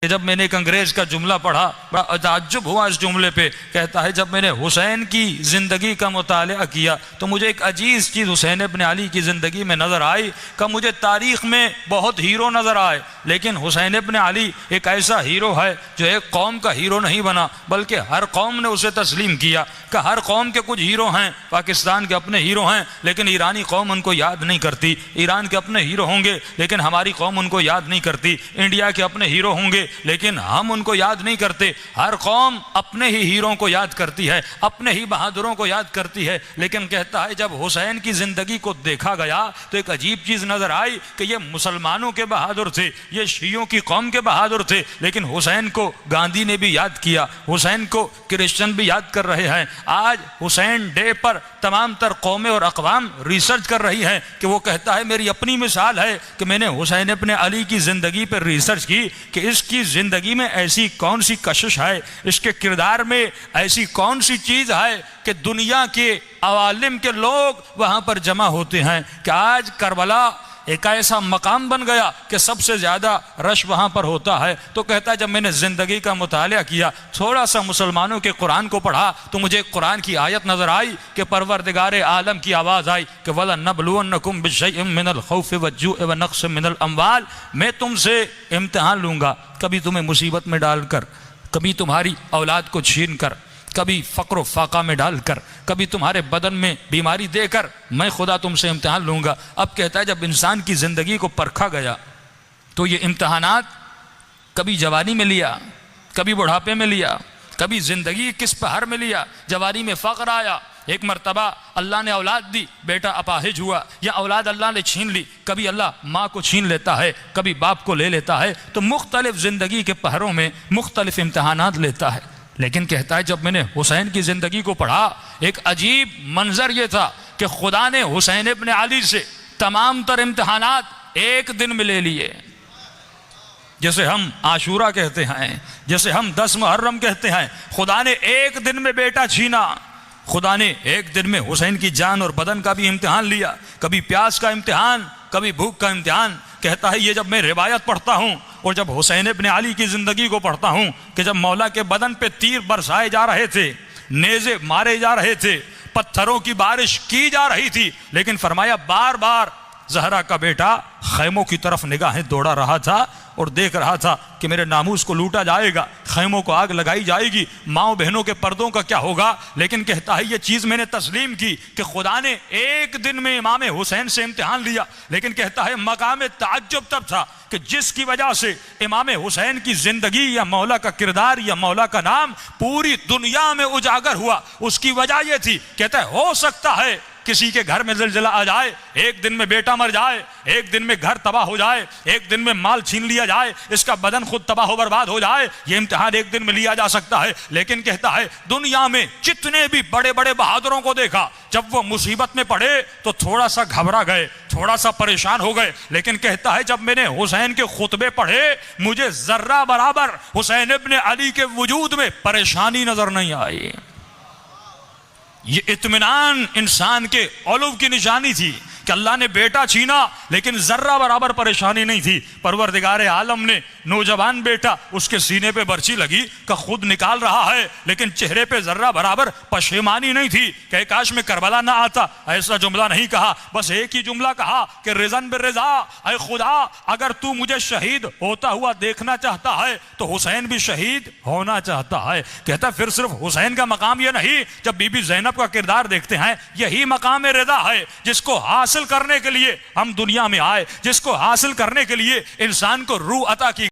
کہ جب میں نے ایک انگریز کا جملہ پڑھا بڑا تعجب ہوا اس جملے پہ. کہتا ہے جب میں نے حسین کی زندگی کا مطالعہ کیا تو مجھے ایک عجیز چیز حسین ابن علی کی زندگی میں نظر آئی کہ مجھے تاریخ میں بہت ہیرو نظر آئے، لیکن حسین ابن علی ایک ایسا ہیرو ہے جو ایک قوم کا ہیرو نہیں بنا بلکہ ہر قوم نے اسے تسلیم کیا. کہ ہر قوم کے کچھ ہیرو ہیں، پاکستان کے اپنے ہیرو ہیں لیکن ایرانی قوم ان کو یاد نہیں کرتی، ایران کے اپنے ہیرو ہوں گے لیکن ہماری قوم ان کو یاد نہیں کرتی، انڈیا کے اپنے ہیرو ہوں گے لیکن ہم ان کو یاد نہیں کرتے. ہر قوم اپنے ہی ہیروں کو یاد کرتی ہے، اپنے ہی بہادروں کو یاد کرتی ہے. لیکن کہتا ہے جب حسین کی زندگی کو دیکھا گیا تو ایک عجیب چیز نظر آئی کہ یہ مسلمانوں کے بہادر تھے، یہ شیعوں کی قوم کے بہادر تھے، لیکن حسین کو گاندھی نے بھی یاد کیا، حسین کو کرسچن بھی یاد کر رہے ہیں. آج حسین ڈے پر تمام تر قومیں اور اقوام ریسرچ کر رہی ہیں کہ وہ کہتا ہے میری اپنی مثال ہے کہ میں نے حسین ابن علی کی زندگی پر ریسرچ کی کہ اس کی زندگی میں ایسی کون سی کشش ہے، اس کے کردار میں ایسی کون سی چیز ہے کہ دنیا کے عوالم کے لوگ وہاں پر جمع ہوتے ہیں. کہ آج کربلا ایک ایسا مقام بن گیا کہ سب سے زیادہ رش وہاں پر ہوتا ہے. تو کہتا ہے جب میں نے زندگی کا مطالعہ کیا، تھوڑا سا مسلمانوں کے قرآن کو پڑھا تو مجھے قرآن کی آیت نظر آئی کہ پروردگار عالم کی آواز آئی کہ وَلَنَبْلُوَنَّكُمْ بِشَيْءٍ مِّنَ الْخَوْفِ وَالْجُوعِ وَنَقْصٍ مِّنَ الْأَمْوَالِ. میں تم سے امتحان لوں گا، کبھی تمہیں مصیبت میں ڈال کر، کبھی تمہاری اولاد کو چھین کر، کبھی فقر و فاقہ میں ڈال کر، کبھی تمہارے بدن میں بیماری دے کر میں خدا تم سے امتحان لوں گا. اب کہتا ہے جب انسان کی زندگی کو پرکھا گیا تو یہ امتحانات کبھی جوانی میں لیا، کبھی بڑھاپے میں لیا، کبھی زندگی کس پہر میں لیا. جوانی میں فقر آیا، ایک مرتبہ اللہ نے اولاد دی، بیٹا اپاہج ہوا، یا اولاد اللہ نے چھین لی. کبھی اللہ ماں کو چھین لیتا ہے، کبھی باپ کو لے لیتا ہے. تو مختلف زندگی کے پہروں میں مختلف امتحانات لیتا ہے. لیکن کہتا ہے جب میں نے حسین کی زندگی کو پڑھا ایک عجیب منظر یہ تھا کہ خدا نے حسین ابن علی سے تمام تر امتحانات ایک دن میں لے لیے. جیسے ہم عاشورہ کہتے ہیں، جیسے ہم 10 محرم کہتے ہیں، خدا نے ایک دن میں بیٹا چھینا. خدا نے ایک دن میں حسین کی جان اور بدن کا بھی امتحان لیا، کبھی پیاس کا امتحان، کبھی بھوک کا امتحان. کہتا ہے یہ جب میں روایت پڑھتا ہوں اور جب حسین ابن علی کی زندگی کو پڑھتا ہوں کہ جب مولا کے بدن پہ تیر برسائے جا رہے تھے، نیزے مارے جا رہے تھے، پتھروں کی بارش کی جا رہی تھی، لیکن فرمایا بار بار زہرا کا بیٹا خیموں کی طرف نگاہیں دوڑا رہا تھا اور دیکھ رہا تھا کہ میرے ناموس کو لوٹا جائے گا، خیموں کو آگ لگائی جائے گی، ماؤں بہنوں کے پردوں کا کیا ہوگا. لیکن کہتا ہے یہ چیز میں نے تسلیم کی کہ خدا نے ایک دن میں امام حسین سے امتحان لیا. لیکن کہتا ہے مقام تعجب تب تھا کہ جس کی وجہ سے امام حسین کی زندگی یا مولا کا کردار یا مولا کا نام پوری دنیا میں اجاگر ہوا، اس کی وجہ یہ تھی. کہتا ہے ہو سکتا ہے کسی کے گھر میں زلزلہ آ جائے، ایک دن میں بیٹا مر جائے، ایک دن میں گھر تباہ ہو جائے، ایک دن میں مال چھین لیا جائے، اس کا بدن خود تباہ و برباد ہو جائے، یہ امتحان ایک دن میں لیا جا سکتا ہے. لیکن کہتا ہے دنیا میں جتنے بھی بڑے بڑے بہادروں کو دیکھا جب وہ مصیبت میں پڑے تو تھوڑا سا گھبرا گئے، تھوڑا سا پریشان ہو گئے. لیکن کہتا ہے جب میں نے حسین کے خطبے پڑھے مجھے ذرہ برابر حسین ابن علی کے وجود میں پریشانی نظر نہیں آئی. یہ اطمینان انسان کے علو کی نشانی تھی کہ اللہ نے بیٹا چھینا لیکن ذرہ برابر پریشانی نہیں تھی. پروردگار عالم نے نوجوان بیٹا اس کے سینے پہ برچی لگی کہ خود نکال رہا ہے لیکن چہرے پہ ذرہ برابر پشیمانی نہیں تھی کہ کاش میں کربلا نہ آتا. ایسا جملہ نہیں کہا، بس ایک ہی جملہ کہا کہ رضن بالرضا، اے خدا اگر تو مجھے شہید ہوتا ہوا دیکھنا چاہتا ہے تو حسین بھی شہید ہونا چاہتا ہے. کہتا پھر صرف حسین کا مقام یہ نہیں، جب بی بی زینب کا کردار دیکھتے ہیں یہی مقام رضا ہے جس کو حاصل کرنے کے لیے ہم دنیا میں آئے، جس کو حاصل کرنے کے لیے انسان کو روح عطا کی